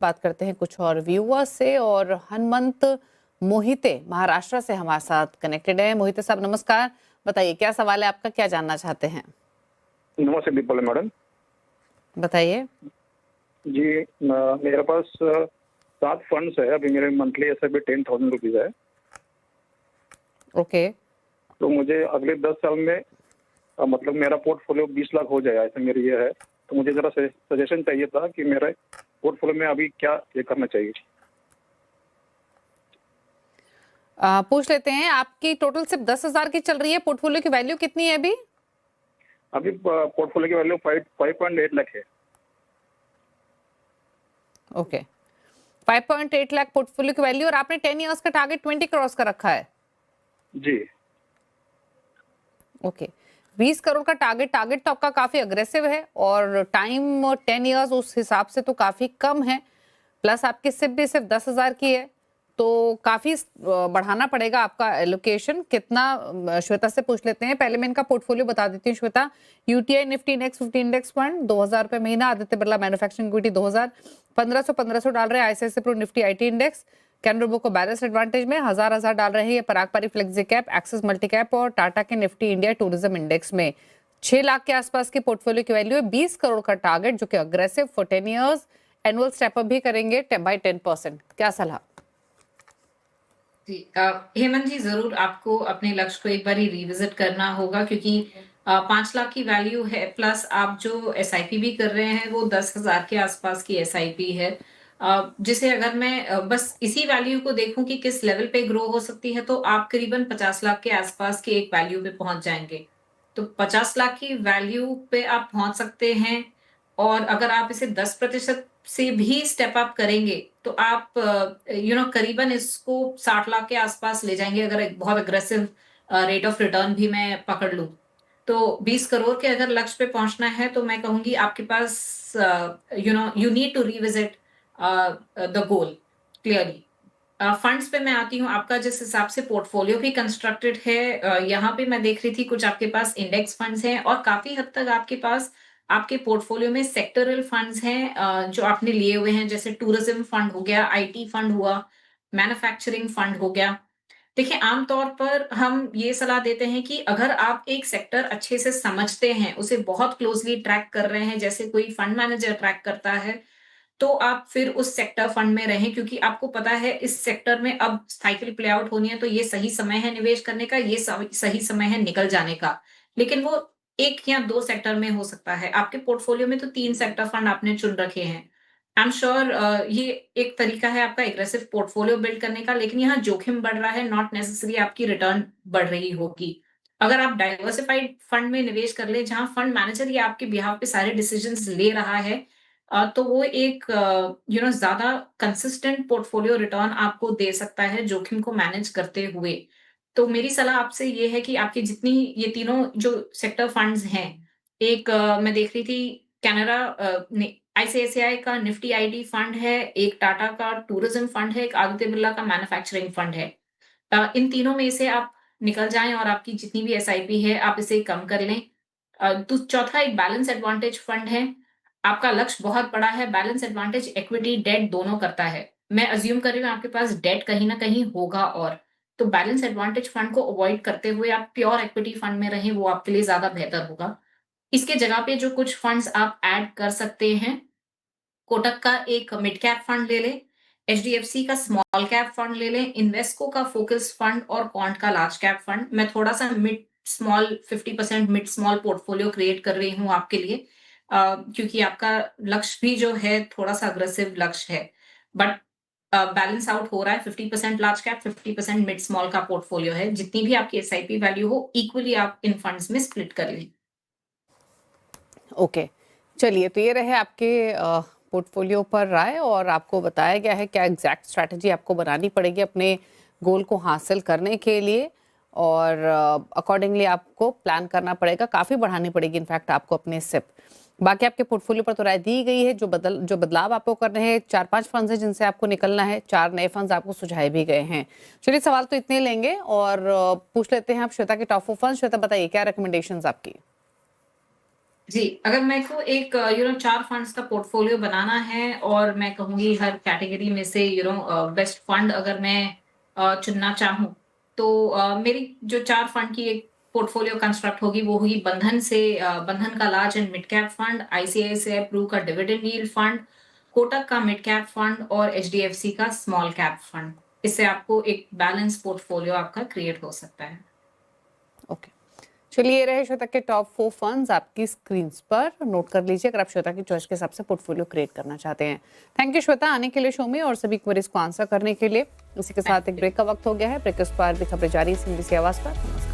बात करते हैं कुछ और व्यूअर्स से। और हनुमंत मोहिते महाराष्ट्र से हमारे साथ कनेक्टेड है। मोहिते साहब नमस्कार, बताइए क्या सवाल है आपका, क्या जानना चाहते हैं? नमस्ते दीपाली मैडम। बताइए जी, मेरे पास 7 फंड्स है। अभी मेरे मंथली एसआईपी 10,000 रुपीज है। ओके। तो मुझे अगले 10 साल में मतलब मेरा पोर्टफोलियो 20 लाख हो जाए, ऐसा मेरी ये है। तो मुझे जरा सजेशन चाहिए था कि मेरे पोर्टफोलियो में अभी क्या ये करना चाहिए। पूछ लेते हैं, आपकी टोटल सिर्फ 10,000 की चल रही है, पोर्टफोलियो की वैल्यू कितनी है अभी? अभी पोर्टफोलियो की वैल्यू 5.8 लाख है। ओके, 5.8 लाख पोर्टफोलियो की वैल्यू, और आपने 10 इयर्स का टारगेट 20 करोड़ का रखा है। जी ओके, 20 करोड़ का टारगेट तो आपका काफी अग्रेसिव है, और टाइम 10 इयर्स उस हिसाब से तो काफी कम है। प्लस आपकी सिप भी सिर्फ 10,000 की है, तो काफी बढ़ाना पड़ेगा आपका एलोकेशन कितना। श्वेता से पूछ लेते हैं, पहले मैं इनका पोर्टफोलियो बता देती हूँ। Shweta, UTI Nifty index 50 index fund 2,000 रुपए महीना, आदित्य बिरला मैन्युफैक्चरिंग इक्विटी 2,000, 1500 डाल रहे हैं ICICI pro Nifty IT index, Canara को बैलेंस एडवांटेज में 1,000 डाल रहे हैं ये पराग पारी flexi cap, axis multi cap और टाटा के निफ्टी इंडिया टूरिज्म इंडेक्स में। 6 लाख के आसपास की पोर्टफोलियो की वैल्यू है, 20 करोड़ का टारगेट जो कि aggressive for 10 years, annual step up भी करेंगे बाय 10%। क्या सलाह? जी हेमंत जी, जरूर आपको अपने लक्ष्य को एक बार रिविजिट करना होगा, क्योंकि 5 लाख की वैल्यू है, प्लस आप जो एसआईपी भी कर रहे हैं वो 10,000 के आसपास की एसआईपी है, जिसे अगर मैं बस इसी वैल्यू को देखूं कि किस लेवल पे ग्रो हो सकती है, तो आप करीबन 50 लाख के आसपास के एक वैल्यू पे पहुंच जाएंगे। तो 50 लाख की वैल्यू पे आप पहुंच सकते हैं, और अगर आप इसे 10% से भी स्टेप अप करेंगे तो आप करीबन इसको 60 लाख के आसपास ले जाएंगे, अगर एक बहुत अग्रेसिव रेट ऑफ रिटर्न भी मैं पकड़ लूं। तो 20 करोड़ के अगर लक्ष्य पे पहुंचना है तो मैं कहूंगी आपके पास you need to revisit the goal clearly. Funds पे मैं आती हूँ, आपका जिस हिसाब से पोर्टफोलियो भी कंस्ट्रक्टेड है, यहाँ पे मैं देख रही थी कुछ आपके पास इंडेक्स फंड्स हैं, और काफी हद तक आपके पास आपके पोर्टफोलियो में सेक्टरल फंड्स हैं जो आपने लिए हुए हैं, जैसे टूरिज्म फंड हो गया, आईटी फंड हुआ, मैन्युफैक्चरिंग फंड हो गया। देखिए, आमतौर पर हम ये सलाह देते हैं कि अगर आप एक सेक्टर अच्छे से समझते हैं, उसे बहुत क्लोजली ट्रैक कर रहे हैं, जैसे कोई फंड मैनेजर ट्रैक करता है, तो आप फिर उस सेक्टर फंड में रहें, क्योंकि आपको पता है इस सेक्टर में अब साइकिल प्ले आउट होनी है, तो ये सही समय है निवेश करने का, ये सही समय है निकल जाने का। लेकिन वो 1 या 2 सेक्टर में हो सकता है। आपके पोर्टफोलियो में तो 3 सेक्टर फंड आपने चुन रखे हैं। आई एम श्योर ये एक तरीका है आपका एग्रेसिव पोर्टफोलियो बिल्ड करने का, लेकिन यहाँ जोखिम बढ़ रहा है, नॉट नेसेसरी आपकी रिटर्न बढ़ रही होगी। अगर आप डाइवर्सिफाइड फंड में निवेश कर ले, जहां फंड मैनेजर ये आपके बिहाफ पे सारे डिसीजंस ले रहा है, तो वो एक ज्यादा कंसिस्टेंट पोर्टफोलियो रिटर्न आपको दे सकता है जोखिम को मैनेज करते हुए। तो मेरी सलाह आपसे ये है कि आपकी जितनी ये तीनों जो सेक्टर फंड्स हैं, एक मैं देख रही थी कैनरा आईसीआईसीआई का निफ्टी आईटी फंड है, एक टाटा का टूरिज्म फंड है, एक आदित्य बिरला का मैन्युफैक्चरिंग फंड है। इन तीनों में से आप निकल जाएं, और आपकी जितनी भी एसआईपी है आप इसे कम कर लें। तो चौथा एक बैलेंस एडवांटेज फंड है। आपका लक्ष्य बहुत बड़ा है, बैलेंस एडवांटेज इक्विटी डेट दोनों करता है। मैं अज्यूम कर रही हूँ आपके पास डेट कहीं ना कहीं होगा, और तो बैलेंस एडवांटेज फंड को अवॉइड करते हुए आप प्योर इक्विटी फंड में रहें, वो आपके लिए ज्यादा बेहतर होगा। इसके जगह पे जो कुछ फंड्स आप ऐड कर सकते हैं, कोटक का एक मिड कैप फंड ले लें, एचडीएफसी का स्मॉल कैप फंड ले लें, इन्वेस्को का फोकस फंड और क्वांट का लार्ज कैप फंड। मैं थोड़ा सा mid small 50% mid small portfolio create कर रही हूँ आपके लिए, क्योंकि आपका लक्ष्य भी जो है थोड़ा सा अग्रेसिव लक्ष्य है, बट बैलेंस आउट हो रहा है। 50% लार्ज कैप, 50% मिड स्मॉल का पोर्टफोलियो है। जितनी भी आपकी एसआईपी वैल्यू हो, इक्वली आप इन फंड्स में स्प्लिट कर लें। ओके, चलिए, तो ये रहे आपके पोर्टफोलियो पर राय, और आपको बताया गया है क्या एग्जैक्ट स्ट्रैटेजी आपको बनानी पड़ेगी अपने गोल को हासिल करने के लिए, और अकॉर्डिंगली आपको प्लान करना पड़ेगा, काफ़ी बढ़ानी पड़ेगी इनफैक्ट आपको अपने सिप। बाकी आपके पोर्टफोलियो पर तो राय दी गई है, जो बदलाव आपको करने हैं, 4-5 फंड्स हैं जिनसे आपको निकलना है, 4 नए फंड्स आपको सुझाए भी गए हैं। चलिए, सवाल तो इतने लेंगे, और पूछ लेते हैं आप श्वेता के टॉप 4 फंड्स। श्वेता, बताइए क्या रिकमेंडेशंस आपकी? जी, अगर मेरे को एक 4 फंड्स का पोर्टफोलियो बनाना है और मैं कहूँगी हर कैटेगरी में से बेस्ट फंड अगर मैं चुनना चाहूँ, तो मेरी जो 4 फंड की एक पोर्टफोलियो कंस्ट्रक्ट होगी, वो होगी बंधन का large and mid cap fund, ICICI Pru का डिविडेंड यील्ड फंड, कोटक का मिड कैप फंड और एचडीएफसी का स्मॉल कैप फंड। इससे आपको एक बैलेंस पोर्टफोलियो आपका क्रिएट हो सकता है। ओके, चलिए ये रहे श्वेता के टॉप 4 फंड्स आपकी स्क्रीन पर नोट कर लीजिए अगर आप श्वेता की चॉइस के हिसाब से पोर्टफोलियो क्रिएट करना चाहते हैं। थैंक यू श्वेता आने के लिए शो में और सभी क्वेरीज को आंसर करने के लिए। इसी के साथ एक ब्रेक का वक्त हो गया है। ब्रेक के उस पार भी खबरें जारी, सिंधी सी आवाज पर। नमस्कार।